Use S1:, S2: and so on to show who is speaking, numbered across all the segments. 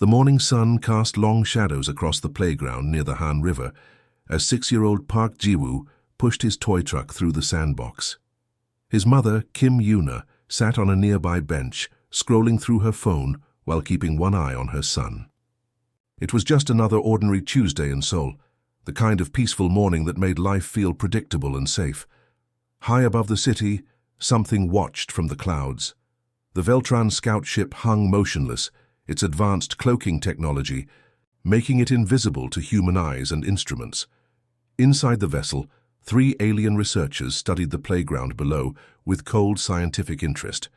S1: The morning sun cast long shadows across the playground near the Han River as 6-year-old Park Ji-woo pushed his toy truck through the sandbox. His mother, Kim Yoona, sat on a nearby bench, scrolling through her phone while keeping one eye on her son. It was just another ordinary Tuesday in Seoul, the kind of peaceful morning that made life feel predictable and safe. High above the city, something watched from the clouds. The Veltran scout ship hung motionless, its advanced cloaking technology making it invisible to human eyes and instruments. Inside the vessel, 3 alien researchers studied the playground below with cold scientific interest.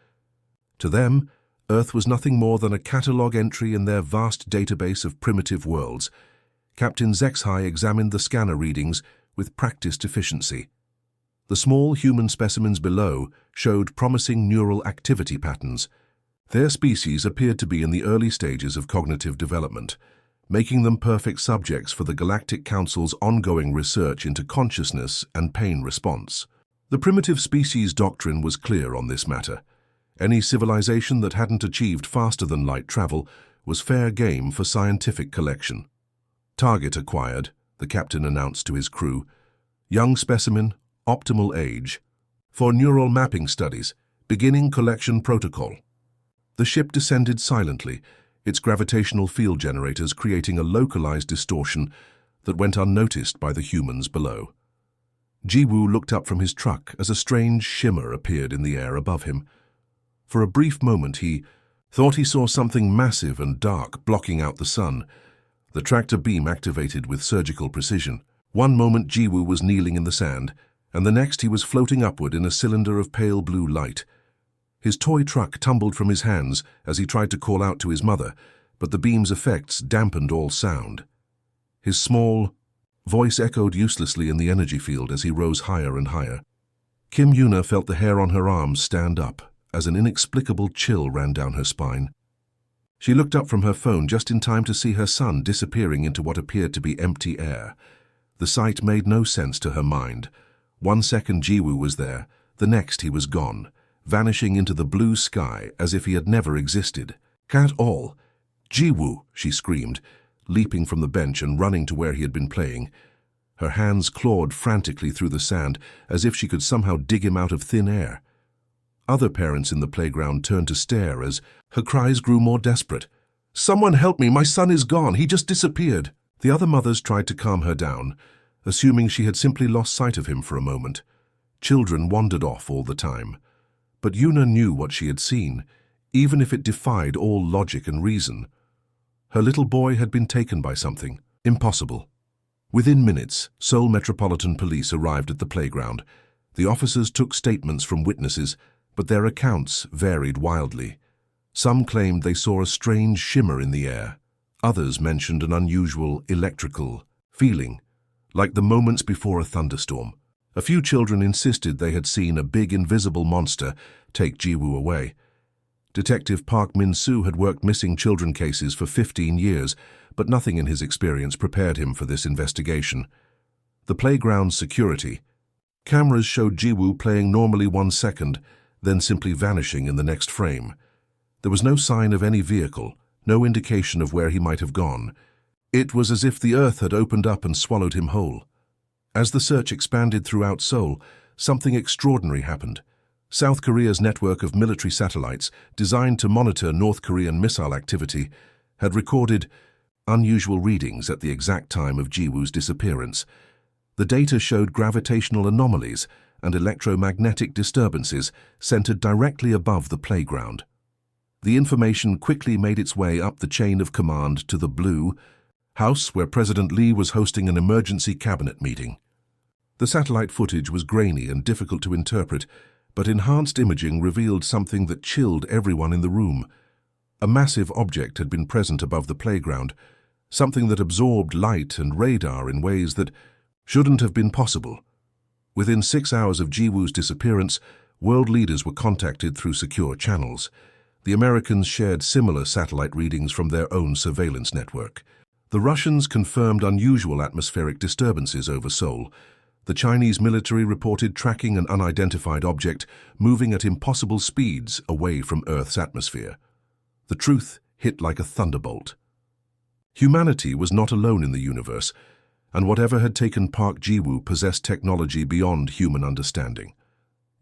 S1: To them, Earth was nothing more than a catalogue entry in their vast database of primitive worlds. Captain Zexhai examined the scanner readings with practiced efficiency. The small human specimens below showed promising neural activity patterns. Their species appeared to be in the early stages of cognitive development, making them perfect subjects for the Galactic Council's ongoing research into consciousness and pain response. The primitive species doctrine was clear on this matter. Any civilization that hadn't achieved faster-than-light travel was fair game for scientific collection. Target acquired, the captain announced to his crew. Young specimen, optimal age. For neural mapping studies, beginning collection protocol. The ship descended silently, its gravitational field generators creating a localized distortion that went unnoticed by the humans below. Ji-woo looked up from his truck as a strange shimmer appeared in the air above him. For a brief moment he thought he saw something massive and dark blocking out the sun. The tractor beam activated with surgical precision. One moment Ji-woo was kneeling in the sand, and the next he was floating upward in a cylinder of pale blue light. His toy truck tumbled from his hands as he tried to call out to his mother, but the beam's effects dampened all sound. His small voice echoed uselessly in the energy field as he rose higher and higher. Kim Yoona felt the hair on her arms stand up as an inexplicable chill ran down her spine. She looked up from her phone just in time to see her son disappearing into what appeared to be empty air. The sight made no sense to her mind. 1 second Ji-woo was there, the next he was gone, vanishing into the blue sky as if he had never existed. "Cat all! Ji-woo!" she screamed, leaping from the bench and running to where he had been playing. Her hands clawed frantically through the sand as if she could somehow dig him out of thin air. Other parents in the playground turned to stare as her cries grew more desperate. "Someone help me! My son is gone! He just disappeared!" The other mothers tried to calm her down, assuming she had simply lost sight of him for a moment. Children wandered off all the time. But Yoona knew what she had seen, even if it defied all logic and reason. Her little boy had been taken by something impossible. Within minutes, Seoul Metropolitan Police arrived at the playground. The officers took statements from witnesses, but their accounts varied wildly. Some claimed they saw a strange shimmer in the air. Others mentioned an unusual electrical feeling, like the moments before a thunderstorm. A few children insisted they had seen a big invisible monster take Ji-woo away. Detective Park Min-soo had worked missing children cases for 15 years, but nothing in his experience prepared him for this investigation. The playground's security. Cameras showed Ji-woo playing normally 1 second, then simply vanishing in the next frame. There was no sign of any vehicle, no indication of where he might have gone. It was as if the earth had opened up and swallowed him whole. As the search expanded throughout Seoul, something extraordinary happened. South Korea's network of military satellites, designed to monitor North Korean missile activity, had recorded unusual readings at the exact time of Ji-woo's disappearance. The data showed gravitational anomalies and electromagnetic disturbances centered directly above the playground. The information quickly made its way up the chain of command to the Blue House, where President Lee was hosting an emergency cabinet meeting. The satellite footage was grainy and difficult to interpret, but enhanced imaging revealed something that chilled everyone in the room. A massive object had been present above the playground, something that absorbed light and radar in ways that shouldn't have been possible. Within 6 hours of Ji-woo's disappearance, world leaders were contacted through secure channels. The Americans shared similar satellite readings from their own surveillance network. The Russians confirmed unusual atmospheric disturbances over Seoul. The Chinese military reported tracking an unidentified object moving at impossible speeds away from Earth's atmosphere. The truth hit like a thunderbolt. Humanity was not alone in the universe, and whatever had taken Park Ji-woo possessed technology beyond human understanding.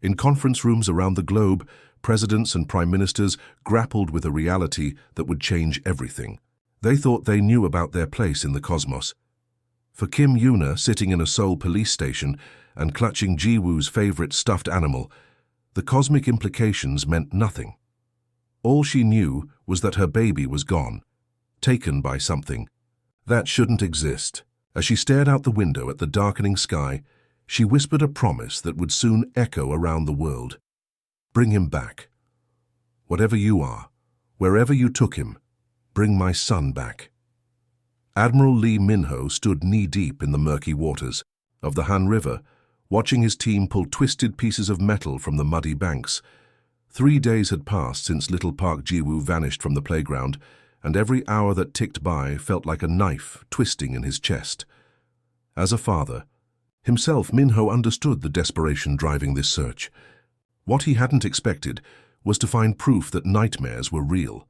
S1: In conference rooms around the globe, presidents and prime ministers grappled with a reality that would change everything. They thought they knew about their place in the cosmos. For Kim Yoona, sitting in a Seoul police station and clutching Ji-woo's favorite stuffed animal, the cosmic implications meant nothing. All she knew was that her baby was gone, taken by something that shouldn't exist. As she stared out the window at the darkening sky, she whispered a promise that would soon echo around the world. Bring him back. Whatever you are, wherever you took him, bring my son back. Admiral Lee Min-ho stood knee-deep in the murky waters of the Han River, watching his team pull twisted pieces of metal from the muddy banks. 3 days had passed since little Park Ji-woo vanished from the playground, and every hour that ticked by felt like a knife twisting in his chest. As a father, himself, Min-ho understood the desperation driving this search. What he hadn't expected was to find proof that nightmares were real.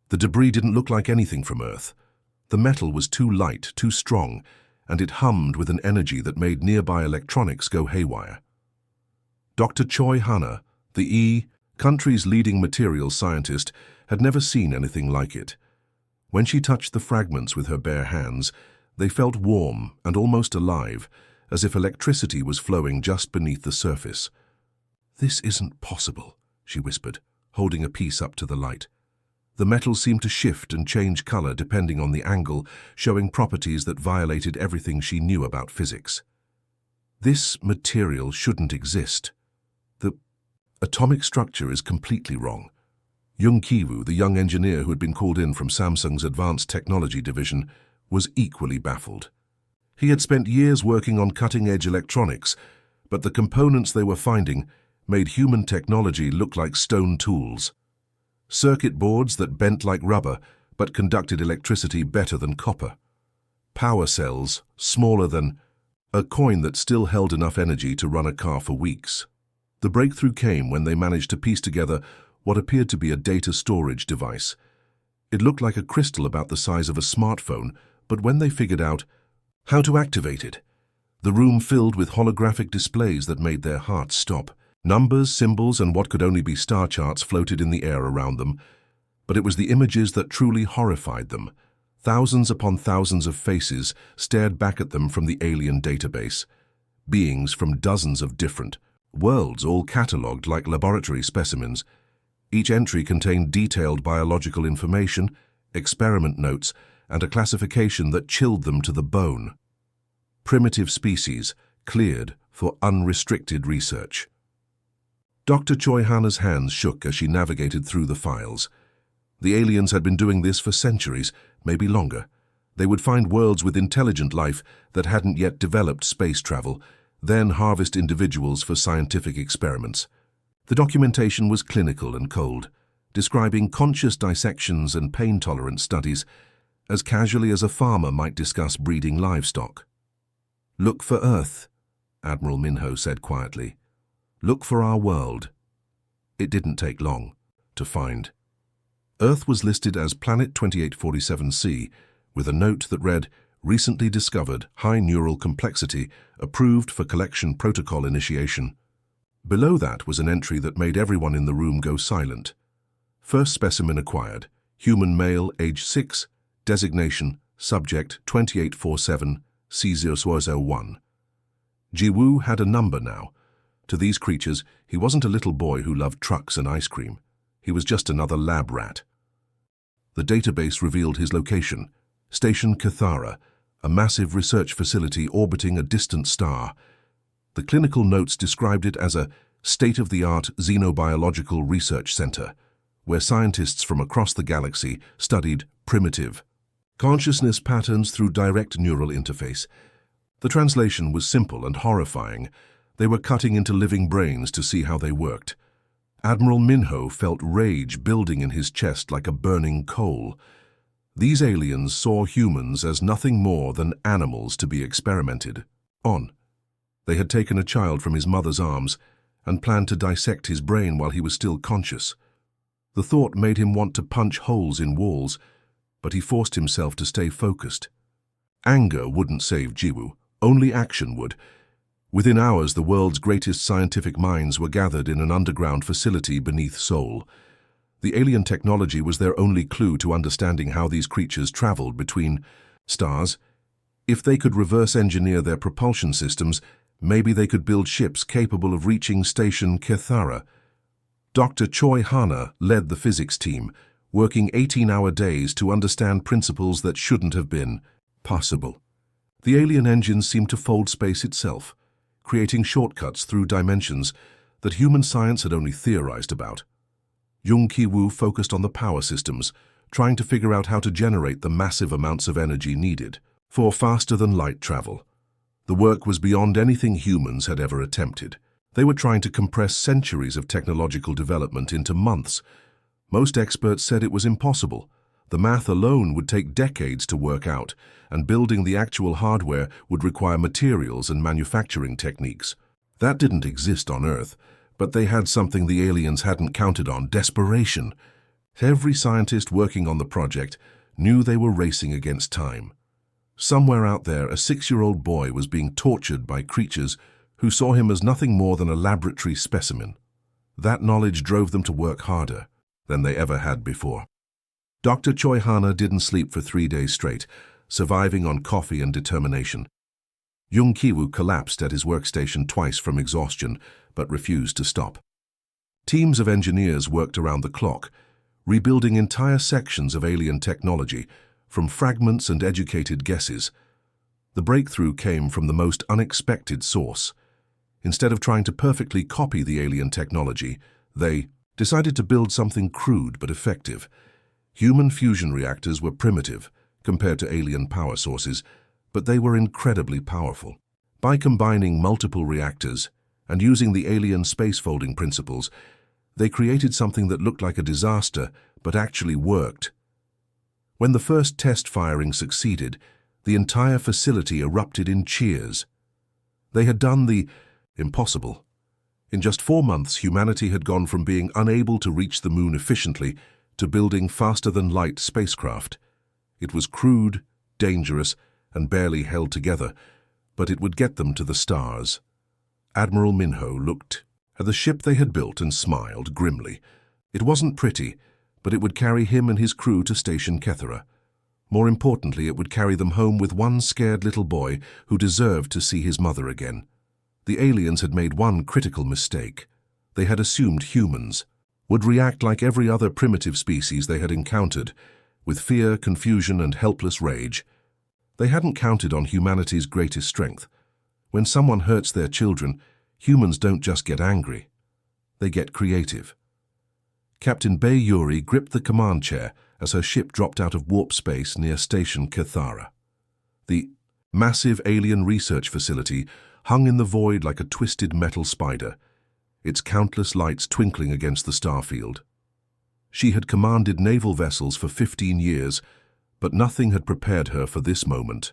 S1: The debris didn't look like anything from Earth. The metal was too light, too strong, and it hummed with an energy that made nearby electronics go haywire. Dr. Choi Hana, the country's leading materials scientist, had never seen anything like it. When she touched the fragments with her bare hands, they felt warm and almost alive, as if electricity was flowing just beneath the surface. "This isn't possible," she whispered, holding a piece up to the light. The metal seemed to shift and change color depending on the angle, showing properties that violated everything she knew about physics. This material shouldn't exist. The atomic structure is completely wrong. Jung Ki-woo, the young engineer who had been called in from Samsung's Advanced Technology Division, was equally baffled. He had spent years working on cutting-edge electronics, but the components they were finding made human technology look like stone tools. Circuit boards that bent like rubber but conducted electricity better than copper. Power cells smaller than a coin that still held enough energy to run a car for weeks. The breakthrough came when they managed to piece together what appeared to be a data storage device. It looked like a crystal about the size of a smartphone, but when they figured out how to activate it, the room filled with holographic displays that made their hearts stop. Numbers, symbols, and what could only be star charts floated in the air around them, but it was the images that truly horrified them. Thousands upon thousands of faces stared back at them from the alien database. Beings from dozens of different worlds, all catalogued like laboratory specimens. Each entry contained detailed biological information, experiment notes, and a classification that chilled them to the bone. Primitive species, cleared for unrestricted research. Dr. Choi Hana's hands shook as she navigated through the files. The aliens had been doing this for centuries, maybe longer. They would find worlds with intelligent life that hadn't yet developed space travel, then harvest individuals for scientific experiments. The documentation was clinical and cold, describing conscious dissections and pain-tolerant studies as casually as a farmer might discuss breeding livestock. "Look for Earth," Admiral Min-ho said quietly. "Look for our world." It didn't take long to find. Earth was listed as Planet 2847c, with a note that read, "Recently discovered, high neural complexity, approved for collection protocol initiation." Below that was an entry that made everyone in the room go silent. First specimen acquired, human male, age 6, designation, subject 2847 C001. Ji-woo had a number now. To these creatures, he wasn't a little boy who loved trucks and ice cream. He was just another lab rat. The database revealed his location, Station Cathara, a massive research facility orbiting a distant star. The clinical notes described it as a state-of-the-art xenobiological research center, where scientists from across the galaxy studied primitive consciousness patterns through direct neural interface. The translation was simple and horrifying. They were cutting into living brains to see how they worked. Admiral Min-ho felt rage building in his chest like a burning coal. These aliens saw humans as nothing more than animals to be experimented on. They had taken a child from his mother's arms and planned to dissect his brain while he was still conscious. The thought made him want to punch holes in walls. but he forced himself to stay focused. Anger wouldn't save Jiwoo, only action would. Within hours, the world's greatest scientific minds were gathered in an underground facility beneath Seoul. The alien technology was their only clue to understanding how these creatures traveled between stars. If they could reverse engineer their propulsion systems, maybe they could build ships capable of reaching Station Kithara. Dr. Choi Hana led the physics team, working 18-hour days to understand principles that shouldn't have been possible. The alien engines seemed to fold space itself, creating shortcuts through dimensions that human science had only theorized about. Jung Ki-woo focused on the power systems, trying to figure out how to generate the massive amounts of energy needed for faster-than-light travel. The work was beyond anything humans had ever attempted. They were trying to compress centuries of technological development into months. Most experts said it was impossible. The math alone would take decades to work out, and building the actual hardware would require materials and manufacturing techniques. That didn't exist on Earth, but they had something the aliens hadn't counted on: desperation. Every scientist working on the project knew they were racing against time. Somewhere out there, a 6-year-old boy was being tortured by creatures who saw him as nothing more than a laboratory specimen. That knowledge drove them to work harder than they ever had before. Dr. Choi Hana didn't sleep for 3 days straight, surviving on coffee and determination. Jung Ki-woo collapsed at his workstation twice from exhaustion, but refused to stop. Teams of engineers worked around the clock, rebuilding entire sections of alien technology from fragments and educated guesses. The breakthrough came from the most unexpected source. Instead of trying to perfectly copy the alien technology, they decided to build something crude but effective. Human fusion reactors were primitive compared to alien power sources, but they were incredibly powerful. By combining multiple reactors and using the alien space-folding principles, they created something that looked like a disaster but actually worked. When the first test firing succeeded, the entire facility erupted in cheers. They had done the impossible. In just 4 months, humanity had gone from being unable to reach the moon efficiently to building faster-than-light spacecraft. It was crude, dangerous, and barely held together, but it would get them to the stars. Admiral Minho looked at the ship they had built and smiled grimly. It wasn't pretty, but it would carry him and his crew to Station Kethera. More importantly, it would carry them home with one scared little boy who deserved to see his mother again. The aliens had made one critical mistake. They had assumed humans would react like every other primitive species they had encountered, with fear, confusion, and helpless rage. They hadn't counted on humanity's greatest strength. When someone hurts their children, humans don't just get angry. They get creative. Captain Bei Yuri gripped the command chair as her ship dropped out of warp space near Station Kithara. The massive alien research facility hung in the void like a twisted metal spider, its countless lights twinkling against the starfield. She had commanded naval vessels for 15 years, but nothing had prepared her for this moment.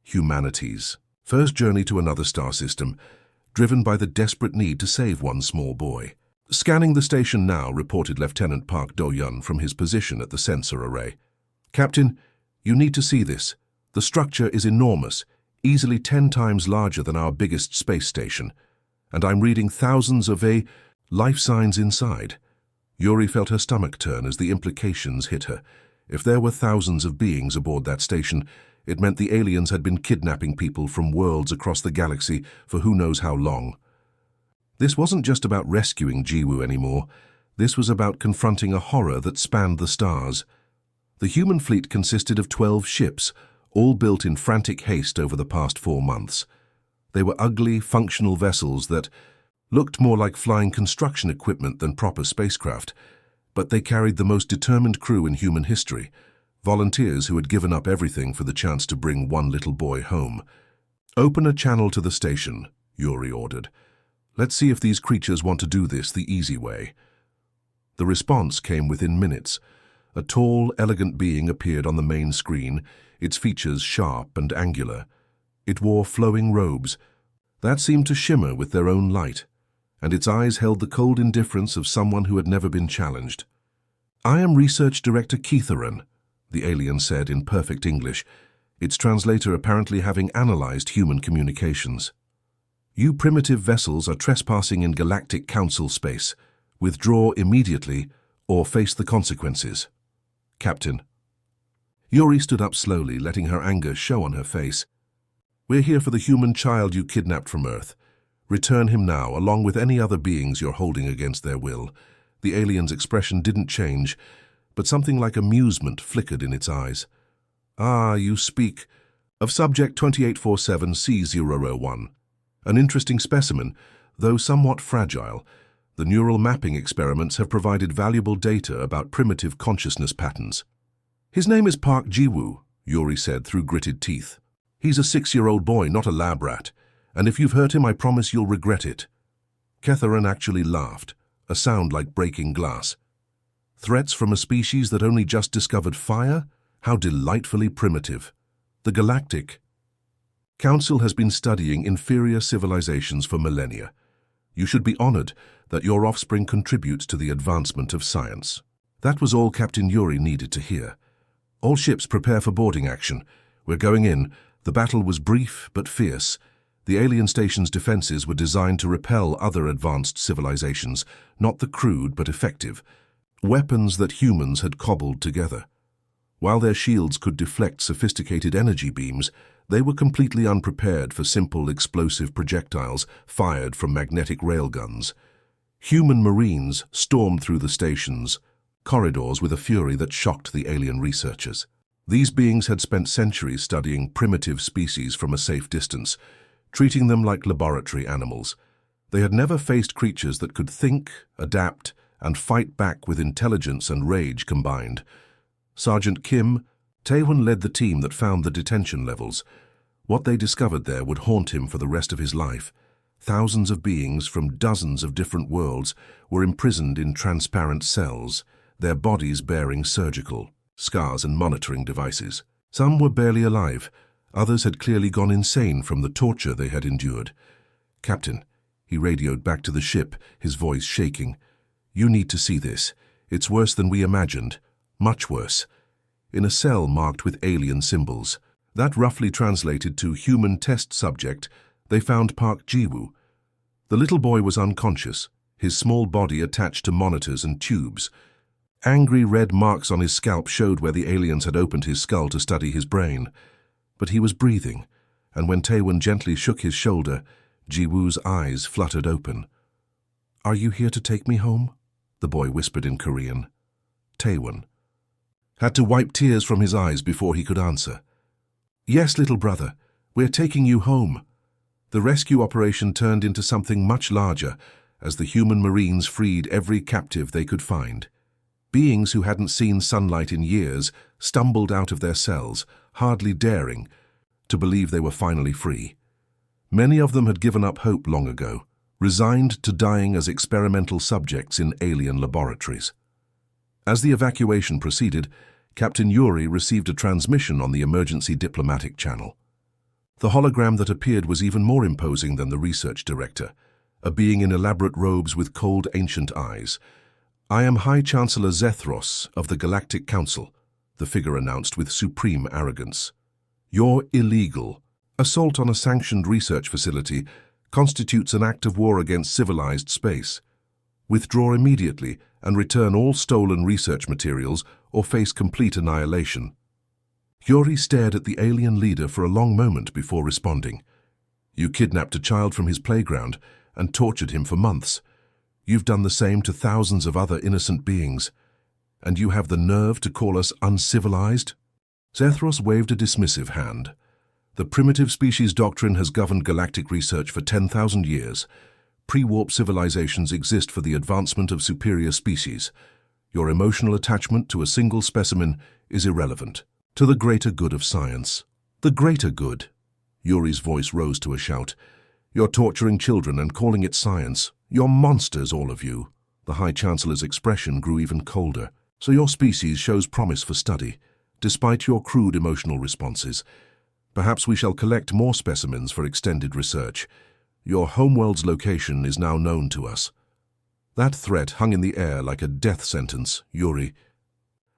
S1: Humanity's first journey to another star system, driven by the desperate need to save one small boy. "Scanning the station now," reported Lieutenant Park Do-yun from his position at the sensor array. "Captain, you need to see this. The structure is enormous, easily 10 times larger than our biggest space station, and I'm reading thousands of life signs inside." Yuri felt her stomach turn as the implications hit her. If there were thousands of beings aboard that station, it meant the aliens had been kidnapping people from worlds across the galaxy for who knows how long. This wasn't just about rescuing Jiwoo anymore. This was about confronting a horror that spanned the stars. The human fleet consisted of 12 ships, all built in frantic haste over the past 4 months. They were ugly, functional vessels that looked more like flying construction equipment than proper spacecraft, but they carried the most determined crew in human history, volunteers who had given up everything for the chance to bring one little boy home. "Open a channel to the station," Yuri ordered. "Let's see if these creatures want to do this the easy way." The response came within minutes. A tall, elegant being appeared on the main screen, its features sharp and angular. It wore flowing robes that seemed to shimmer with their own light, and its eyes held the cold indifference of someone who had never been challenged. "I am Research Director Keitharan," the alien said in perfect English, its translator apparently having analyzed human communications. You primitive vessels are trespassing in Galactic Council space. Withdraw immediately or face the consequences. Captain. Yuri stood up slowly, letting her anger show on her face. We're here for the human child you kidnapped from Earth. Return him now, along with any other beings you're holding against their will. The alien's expression didn't change, but something like amusement flickered in its eyes. Ah, you speak of Subject 2847C001. An interesting specimen, though somewhat fragile. The neural mapping experiments have provided valuable data about primitive consciousness patterns. His name is Park Ji-woo, Yuri said through gritted teeth. He's a 6-year-old boy, not a lab rat, and if you've hurt him, I promise you'll regret it. Ketharan actually laughed, a sound like breaking glass. Threats from a species that only just discovered fire? How delightfully primitive. The Galactic Council has been studying inferior civilizations for millennia. You should be honored that your offspring contributes to the advancement of science. That was all Captain Yuri needed to hear. All ships prepare for boarding action. We're going in. The battle was brief but fierce. The alien station's defenses were designed to repel other advanced civilizations, not the crude but effective. Weapons that humans had cobbled together. While their shields could deflect sophisticated energy beams, they were completely unprepared for simple explosive projectiles fired from magnetic railguns. Human marines stormed through the station's corridors with a fury that shocked the alien researchers. These beings had spent centuries studying primitive species from a safe distance, treating them like laboratory animals. They had never faced creatures that could think, adapt, and fight back with intelligence and rage combined. Sergeant Kim, Taewon led the team that found the detention levels. What they discovered there would haunt him for the rest of his life. Thousands of beings from dozens of different worlds were imprisoned in transparent cells, their bodies bearing surgical scars and monitoring devices. Some were barely alive. Others had clearly gone insane from the torture they had endured. Captain, he radioed back to the ship, his voice shaking. You need to see this. It's worse than we imagined. Much worse. In a cell marked with alien symbols. That roughly translated to human test subject, they found Park Ji-woo. The little boy was unconscious, his small body attached to monitors and tubes. Angry red marks on his scalp showed where the aliens had opened his skull to study his brain. But he was breathing, and when Taewon gently shook his shoulder, Ji-woo's eyes fluttered open. Are you here to take me home? The boy whispered in Korean. Taewon had to wipe tears from his eyes before he could answer. Yes, little brother, we're taking you home. The rescue operation turned into something much larger as the human marines freed every captive they could find. Beings who hadn't seen sunlight in years stumbled out of their cells, hardly daring to believe they were finally free. Many of them had given up hope long ago, resigned to dying as experimental subjects in alien laboratories. As the evacuation proceeded, Captain Yuri received a transmission on the emergency diplomatic channel. The hologram that appeared was even more imposing than the research director, a being in elaborate robes with cold ancient eyes. I am High Chancellor Zethros of the Galactic Council, the figure announced with supreme arrogance. You're illegal. Assault on a sanctioned research facility constitutes an act of war against civilized space. Withdraw immediately and return all stolen research materials or face complete annihilation. Yuri stared at the alien leader for a long moment before responding. You kidnapped a child from his playground and tortured him for months. You've done the same to thousands of other innocent beings. And you have the nerve to call us uncivilized? Zethros waved a dismissive hand. The primitive species doctrine has governed galactic research for 10,000 years. Pre-warp civilizations exist for the advancement of superior species. Your emotional attachment to a single specimen is irrelevant. To the greater good of science. The greater good. Yuri's voice rose to a shout. You're torturing children and calling it science. You're monsters, all of you. The High Chancellor's expression grew even colder. So your species shows promise for study, despite your crude emotional responses. Perhaps we shall collect more specimens for extended research. Your homeworld's location is now known to us. That threat hung in the air like a death sentence, Yuri.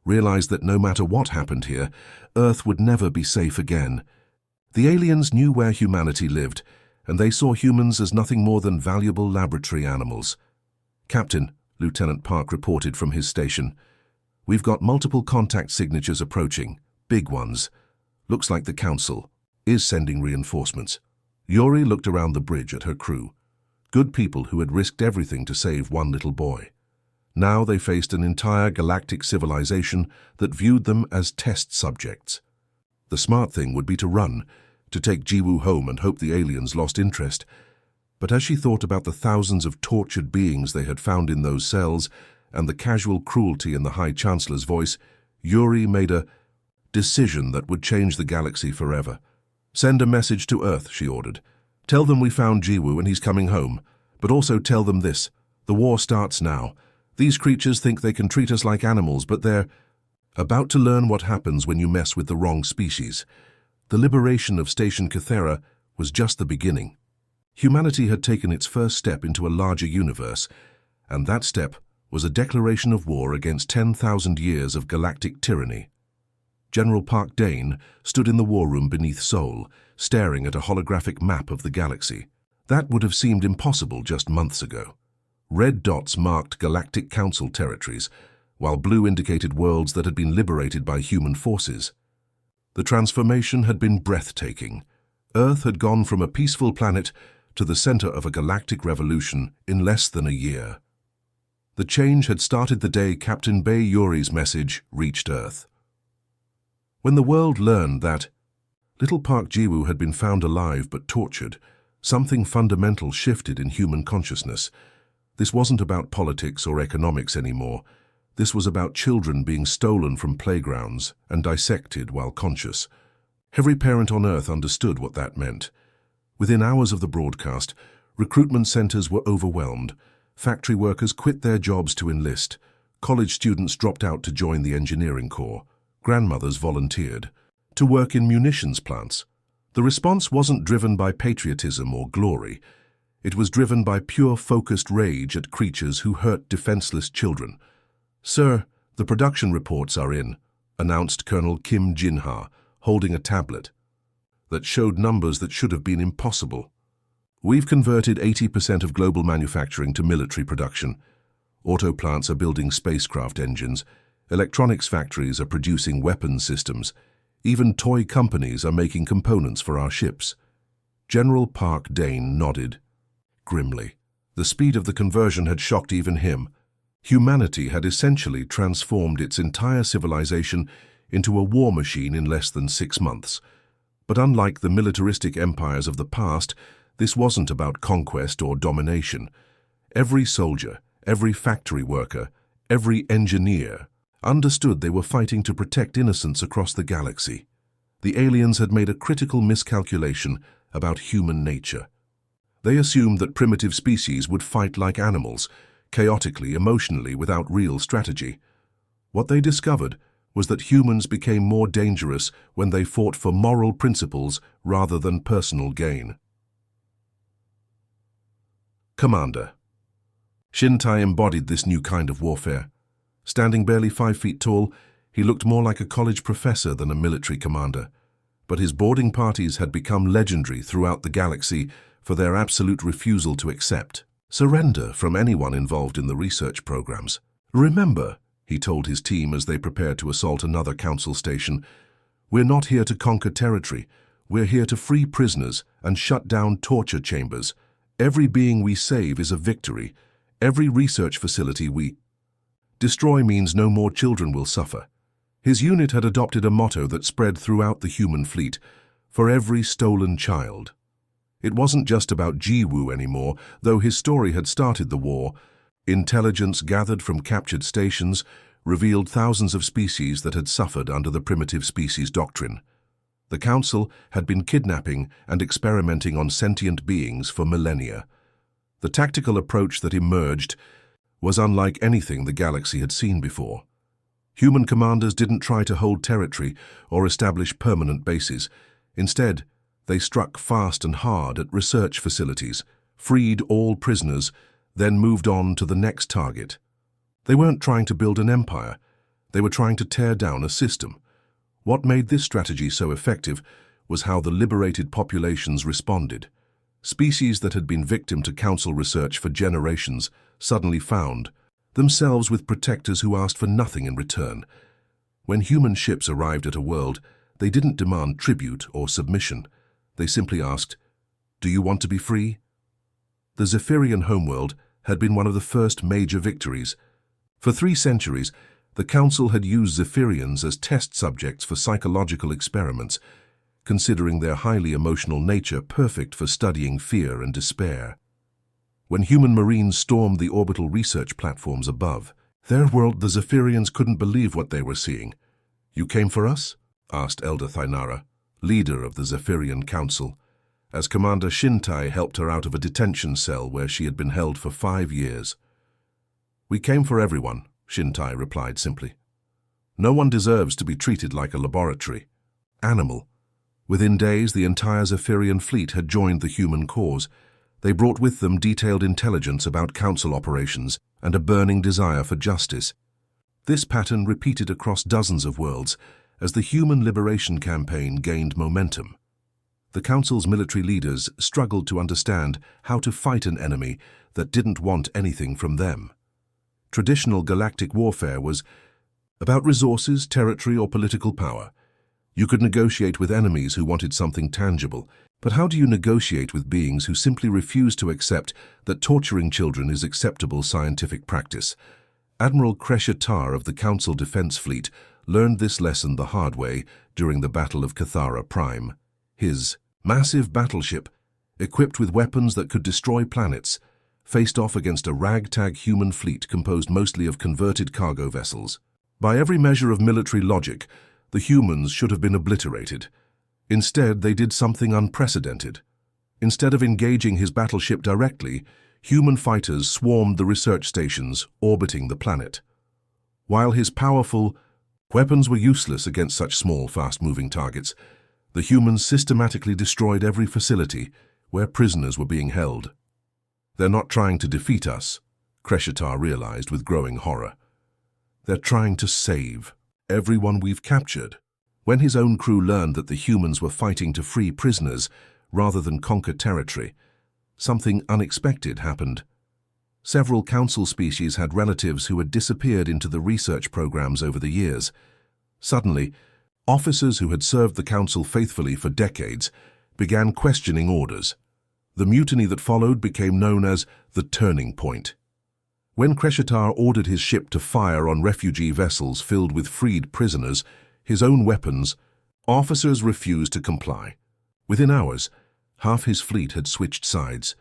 S1: realized that no matter what happened here, Earth would never be safe again. The aliens knew where humanity lived, and they saw humans as nothing more than valuable laboratory animals. "Captain," Lieutenant Park reported from his station, "we've got multiple contact signatures approaching, big ones. Looks like the Council is sending reinforcements." Yuri looked around the bridge at her crew. Good people who had risked everything to save one little boy. Now they faced an entire galactic civilization that viewed them as test subjects. The smart thing would be to run, to take Jiwoo home and hope the aliens lost interest. But as she thought about the thousands of tortured beings they had found in those cells and the casual cruelty in the High Chancellor's voice, Yuri made a decision that would change the galaxy forever. "Send a message to Earth," she ordered. "Tell them we found Jiwoo and he's coming home. But also tell them this: the war starts now. These creatures think they can treat us like animals, but they're about to learn what happens when you mess with the wrong species." The liberation of Station Cathera was just the beginning. Humanity had taken its first step into a larger universe, and that step was a declaration of war against 10,000 years of galactic tyranny. General Park Dane stood in the war room beneath Seoul, staring at a holographic map of the galaxy. That would have seemed impossible just months ago. Red dots marked Galactic Council territories, while blue indicated worlds that had been liberated by human forces. The transformation had been breathtaking. Earth had gone from a peaceful planet to the center of a galactic revolution in less than a year. The change had started the day Captain Bei Yuri's message reached Earth. When the world learned that little Park Jiwoo had been found alive but tortured, something fundamental shifted in human consciousness. This wasn't about politics or economics anymore. This was about children being stolen from playgrounds and dissected while conscious. Every parent on Earth understood what that meant. Within hours of the broadcast, recruitment centers were overwhelmed. Factory workers quit their jobs to enlist. College students dropped out to join the engineering corps. Grandmothers volunteered to work in munitions plants. The response wasn't driven by patriotism or glory. It was driven by pure focused rage at creatures who hurt defenseless children. "Sir, the production reports are in," announced Colonel Kim Jin-ha, holding a tablet that showed numbers that should have been impossible. "We've converted 80% of global manufacturing to military production. Auto plants are building spacecraft engines. Electronics factories are producing weapons systems. Even toy companies are making components for our ships." General Park Dane nodded grimly. The speed of the conversion had shocked even him. Humanity had essentially transformed its entire civilization into a war machine in less than 6 months. But unlike the militaristic empires of the past, this wasn't about conquest or domination. Every soldier, every factory worker, every engineer understood they were fighting to protect innocents across the galaxy. The aliens had made a critical miscalculation about human nature. They assumed that primitive species would fight like animals, chaotically, emotionally, without real strategy. What they discovered was that humans became more dangerous when they fought for moral principles rather than personal gain. Commander. Shintai embodied this new kind of warfare. Standing barely 5 feet tall, he looked more like a college professor than a military commander. But his boarding parties had become legendary throughout the galaxy for their absolute refusal to accept surrender from anyone involved in the research programs. "Remember," he told his team as they prepared to assault another council station, "we're not here to conquer territory. We're here to free prisoners and shut down torture chambers. Every being we save is a victory. Every research facility we destroy means no more children will suffer." His unit had adopted a motto that spread throughout the human fleet: "For every stolen child." It wasn't just about Jiwoo anymore, though his story had started the war. Intelligence gathered from captured stations revealed thousands of species that had suffered under the primitive species doctrine. The Council had been kidnapping and experimenting on sentient beings for millennia. The tactical approach that emerged was unlike anything the galaxy had seen before. Human commanders didn't try to hold territory or establish permanent bases. Instead, they struck fast and hard at research facilities, freed all prisoners, then moved on to the next target. They weren't trying to build an empire. They were trying to tear down a system. What made this strategy so effective was how the liberated populations responded. Species that had been victim to Council research for generations suddenly found themselves with protectors who asked for nothing in return. When human ships arrived at a world, they didn't demand tribute or submission. They simply asked, "Do you want to be free?" The Zephyrian homeworld had been one of the first major victories. For 3 centuries, the Council had used Zephyrians as test subjects for psychological experiments, considering their highly emotional nature perfect for studying fear and despair. When human marines stormed the orbital research platforms above their world, the Zephyrians couldn't believe what they were seeing. "You came for us?" asked Elder Thainara, leader of the Zephyrian Council, as Commander Shintai helped her out of a detention cell where she had been held for 5 years. "We came for everyone," Shintai replied simply. "No one deserves to be treated like a laboratory animal." Within days, the entire Zephyrian fleet had joined the human cause. They brought with them detailed intelligence about Council operations and a burning desire for justice. This pattern repeated across dozens of worlds as the human liberation campaign gained momentum. The Council's military leaders struggled to understand how to fight an enemy that didn't want anything from them. Traditional galactic warfare was about resources, territory, or political power. You could negotiate with enemies who wanted something tangible, but how do you negotiate with beings who simply refuse to accept that torturing children is acceptable scientific practice? Admiral Zhou of the Council Defense Fleet learned this lesson the hard way during the Battle of Cathara Prime. His massive battleship, equipped with weapons that could destroy planets, faced off against a ragtag human fleet composed mostly of converted cargo vessels. By every measure of military logic, the humans should have been obliterated. Instead, they did something unprecedented. Instead of engaging his battleship directly, human fighters swarmed the research stations orbiting the planet. While his powerful weapons were useless against such small, fast-moving targets, the humans systematically destroyed every facility where prisoners were being held. "They're not trying to defeat us," Zhou realized with growing horror. "They're trying to save everyone we've captured." When his own crew learned that the humans were fighting to free prisoners rather than conquer territory, something unexpected happened. Several Council species had relatives who had disappeared into the research programs over the years. Suddenly, officers who had served the Council faithfully for decades began questioning orders. The mutiny that followed became known as the Turning Point. When Zhou ordered his ship to fire on refugee vessels filled with freed prisoners, his own weapons, officers refused to comply. Within hours, half his fleet had switched sides,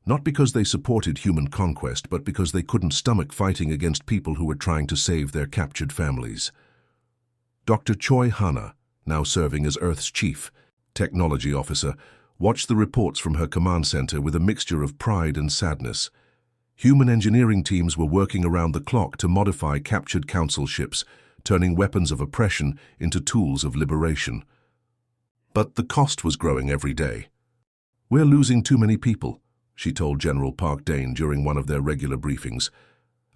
S1: not because they supported human conquest, but because they couldn't stomach fighting against people who were trying to save their captured families. Dr. Choi Hana, now serving as Earth's chief technology officer, watched the reports from her command center with a mixture of pride and sadness. Human engineering teams were working around the clock to modify captured Council ships, turning weapons of oppression into tools of liberation. But the cost was growing every day. "We're losing too many people," she told General Park Dane during one of their regular briefings.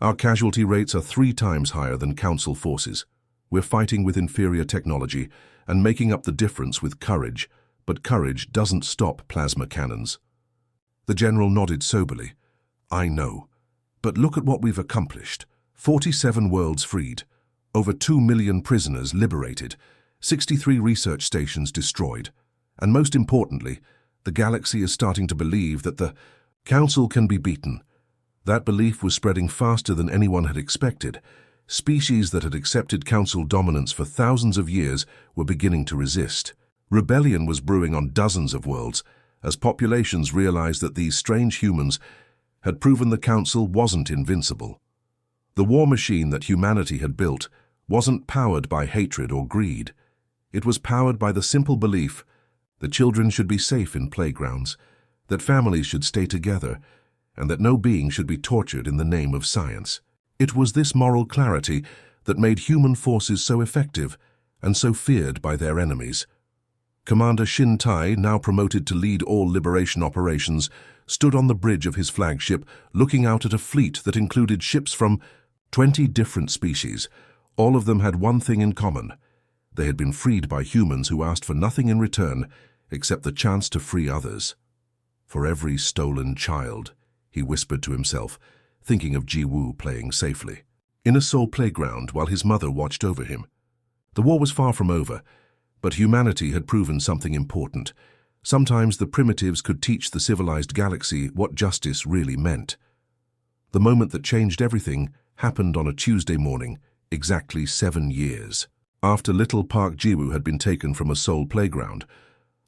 S1: "Our casualty rates are 3 times higher than Council forces. We're fighting with inferior technology and making up the difference with courage, but courage doesn't stop plasma cannons." The general nodded soberly. "I know, but look at what we've accomplished. 47 worlds freed, over 2 million prisoners liberated, 63 research stations destroyed, and most importantly, the galaxy is starting to believe that the Council can be beaten." That belief was spreading faster than anyone had expected. Species that had accepted Council dominance for thousands of years were beginning to resist. Rebellion was brewing on dozens of worlds as populations realized that these strange humans had proven the Council wasn't invincible. The war machine that humanity had built wasn't powered by hatred or greed. It was powered by the simple belief that children should be safe in playgrounds, that families should stay together, and that no being should be tortured in the name of science. It was this moral clarity that made human forces so effective and so feared by their enemies. Commander Shintai, now promoted to lead all liberation operations, stood on the bridge of his flagship, looking out at a fleet that included ships from 20 different species, All of them had one thing in common. They had been freed by humans who asked for nothing in return except the chance to free others. For every stolen child, he whispered to himself, thinking of Jiwu playing safely. In a Seoul playground while his mother watched over him. The war was far from over, but humanity had proven something important. Sometimes the primitives could teach the civilized galaxy what justice really meant. The moment that changed everything happened on a Tuesday morning, exactly 7 years. After little Park Jiwoo had been taken from a Seoul playground,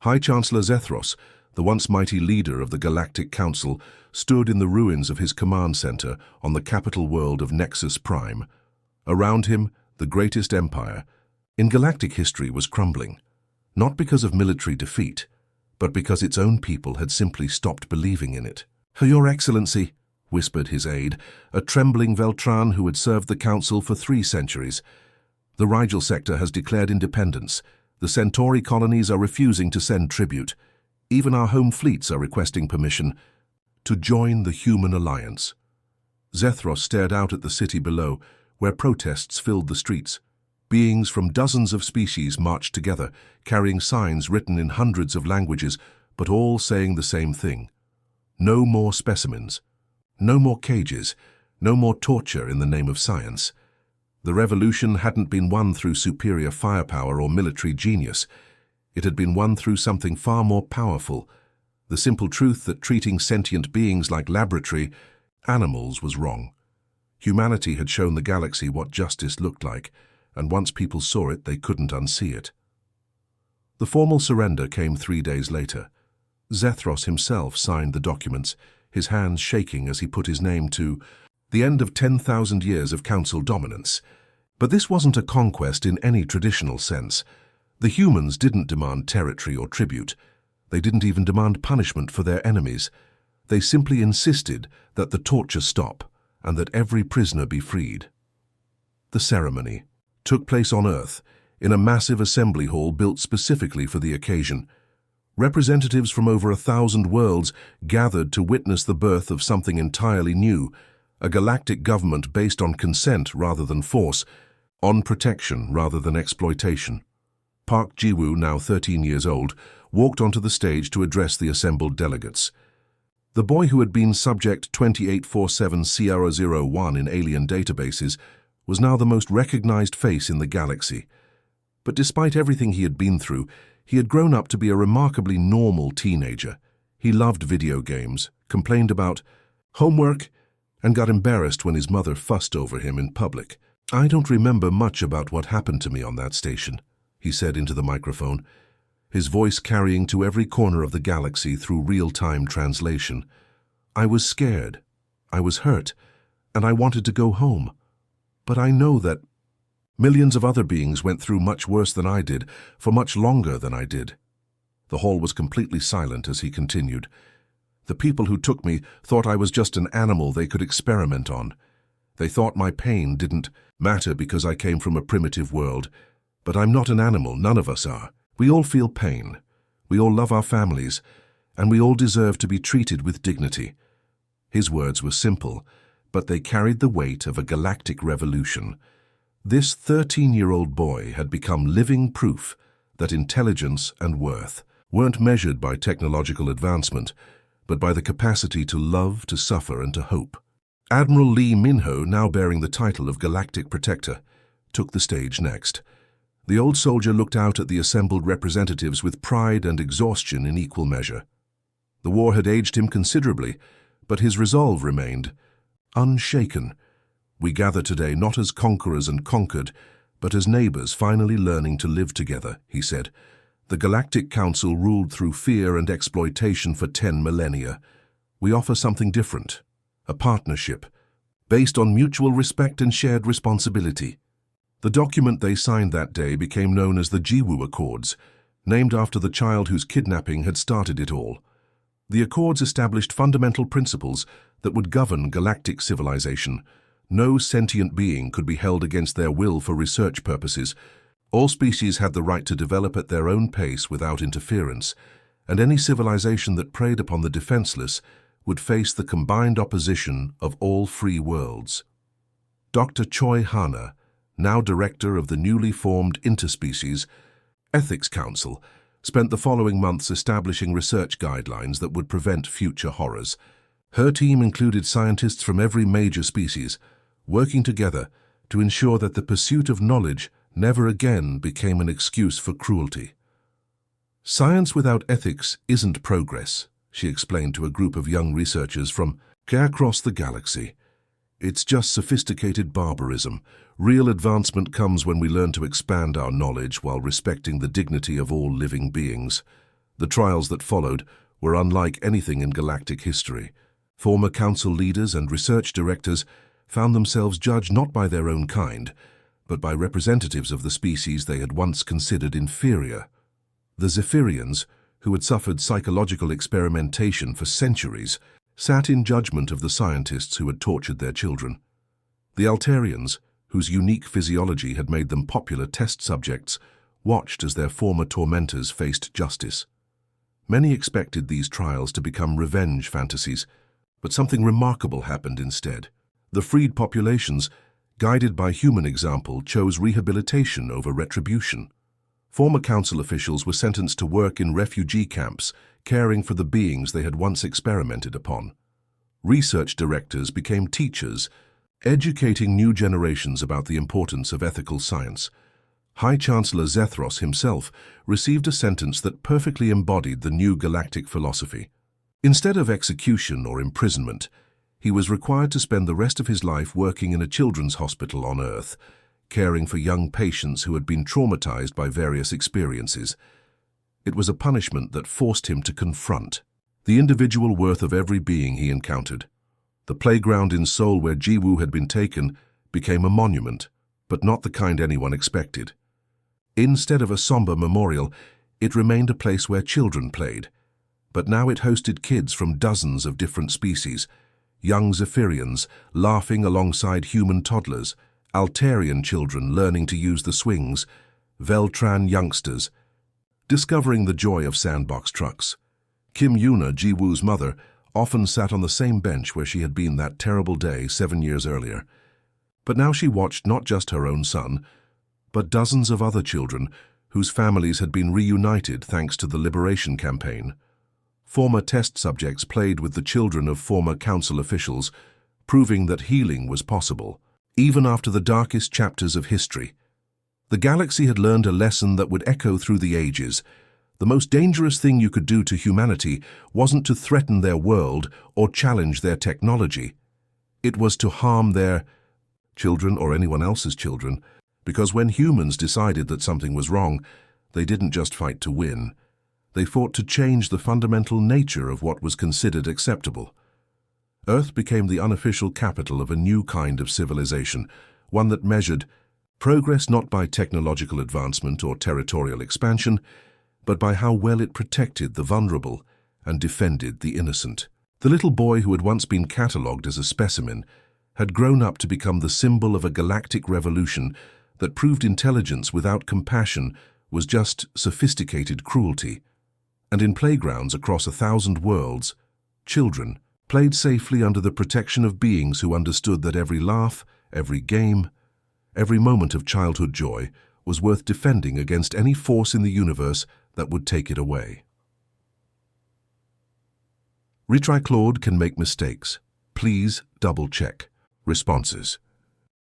S1: High Chancellor Zethros, the once mighty leader of the Galactic Council, stood in the ruins of his command center on the capital world of Nexus Prime. Around him, the greatest empire in galactic history was crumbling, not because of military defeat, but because its own people had simply stopped believing in it. "Your Excellency," whispered his aide, a trembling Veltran who had served the Council for 3 centuries. "The Rigel sector has declared independence. The Centauri colonies are refusing to send tribute. Even our home fleets are requesting permission to join the human alliance." Zethros stared out at the city below, where protests filled the streets. Beings from dozens of species marched together, carrying signs written in hundreds of languages, but all saying the same thing. No more specimens. No more cages. No more torture in the name of science. The revolution hadn't been won through superior firepower or military genius. It had been won through something far more powerful, the simple truth that treating sentient beings like laboratory animals was wrong. Humanity had shown the galaxy what justice looked like, and once people saw it, they couldn't unsee it. The formal surrender came 3 days later. Zethros himself signed the documents, his hands shaking as he put his name to the end of 10,000 years of Council dominance. But this wasn't a conquest in any traditional sense. The humans didn't demand territory or tribute. They didn't even demand punishment for their enemies. They simply insisted that the torture stop and that every prisoner be freed. The ceremony took place on Earth, in a massive assembly hall built specifically for the occasion. Representatives from over 1,000 worlds gathered to witness the birth of something entirely new, a galactic government based on consent rather than force, on protection rather than exploitation. Park Jiwoo, now 13 years old, walked onto the stage to address the assembled delegates. The boy who had been Subject 2847-001 in alien databases was now the most recognized face in the galaxy. But despite everything he had been through, he had grown up to be a remarkably normal teenager. He loved video games, complained about homework, and got embarrassed when his mother fussed over him in public. "I don't remember much about what happened to me on that station," he said into the microphone, his voice carrying to every corner of the galaxy through real-time translation. "I was scared, I was hurt, and I wanted to go home. But I know that millions of other beings went through much worse than I did, for much longer than I did." The hall was completely silent as he continued. "The people who took me thought I was just an animal they could experiment on. They thought my pain didn't matter because I came from a primitive world. But I'm not an animal, none of us are. We all feel pain. We all love our families, and we all deserve to be treated with dignity." His words were simple, but they carried the weight of a galactic revolution. This 13-year-old boy had become living proof that intelligence and worth weren't measured by technological advancement, but by the capacity to love, to suffer, and to hope. Admiral Lee Minho, now bearing the title of Galactic Protector, took the stage next. The old soldier looked out at the assembled representatives with pride and exhaustion in equal measure. The war had aged him considerably, but his resolve remained unshaken. "We gather today not as conquerors and conquered, but as neighbors finally learning to live together," he said. "The Galactic Council ruled through fear and exploitation for 10 millennia. We offer something different, a partnership, based on mutual respect and shared responsibility." The document they signed that day became known as the Jiwoo Accords, named after the child whose kidnapping had started it all. The Accords established fundamental principles that would govern galactic civilization. No sentient being could be held against their will for research purposes. All species had the right to develop at their own pace without interference, and any civilization that preyed upon the defenseless would face the combined opposition of all free worlds. Dr. Choi Hana, now director of the newly formed Interspecies Ethics Council, spent the following months establishing research guidelines that would prevent future horrors. Her team included scientists from every major species, working together to ensure that the pursuit of knowledge never again became an excuse for cruelty. "Science without ethics isn't progress," she explained to a group of young researchers from across the galaxy. "It's just sophisticated barbarism. Real advancement comes when we learn to expand our knowledge while respecting the dignity of all living beings." The trials that followed were unlike anything in galactic history. Former council leaders and research directors found themselves judged not by their own kind, but by representatives of the species they had once considered inferior. The Zephyrians, who had suffered psychological experimentation for centuries, sat in judgment of the scientists who had tortured their children. The Altarians, whose unique physiology had made them popular test subjects, watched as their former tormentors faced justice. Many expected these trials to become revenge fantasies, but something remarkable happened instead. The freed populations, guided by human example, chose rehabilitation over retribution. Former council officials were sentenced to work in refugee camps, caring for the beings they had once experimented upon. Research directors became teachers, educating new generations about the importance of ethical science. High Chancellor Zethros himself received a sentence that perfectly embodied the new galactic philosophy. Instead of execution or imprisonment, he was required to spend the rest of his life working in a children's hospital on Earth, caring for young patients who had been traumatized by various experiences. It was a punishment that forced him to confront the individual worth of every being he encountered. The playground in Seoul where Jiwoo had been taken became a monument, but not the kind anyone expected. Instead of a somber memorial, it remained a place where children played. But now it hosted kids from dozens of different species, young Zephyrians laughing alongside human toddlers, Altarian children learning to use the swings, Veltran youngsters discovering the joy of sandbox trucks. Kim Yuna, Jiwoo's mother, often sat on the same bench where she had been that terrible day 7 years earlier. But now she watched not just her own son, but dozens of other children whose families had been reunited thanks to the Liberation Campaign. Former test subjects played with the children of former council officials, proving that healing was possible, even after the darkest chapters of history. The galaxy had learned a lesson that would echo through the ages. The most dangerous thing you could do to humanity wasn't to threaten their world or challenge their technology. It was to harm their children or anyone else's children, because when humans decided that something was wrong, they didn't just fight to win. They fought to change the fundamental nature of what was considered acceptable. Earth became the unofficial capital of a new kind of civilization, one that measured progress not by technological advancement or territorial expansion, but by how well it protected the vulnerable and defended the innocent. The little boy who had once been catalogued as a specimen had grown up to become the symbol of a galactic revolution that proved intelligence without compassion was just sophisticated cruelty. And in playgrounds across 1,000 worlds, children played safely under the protection of beings who understood that every laugh, every game, every moment of childhood joy was worth defending against any force in the universe that would take it away. Retry Claude can make mistakes. Please double-check. Responses.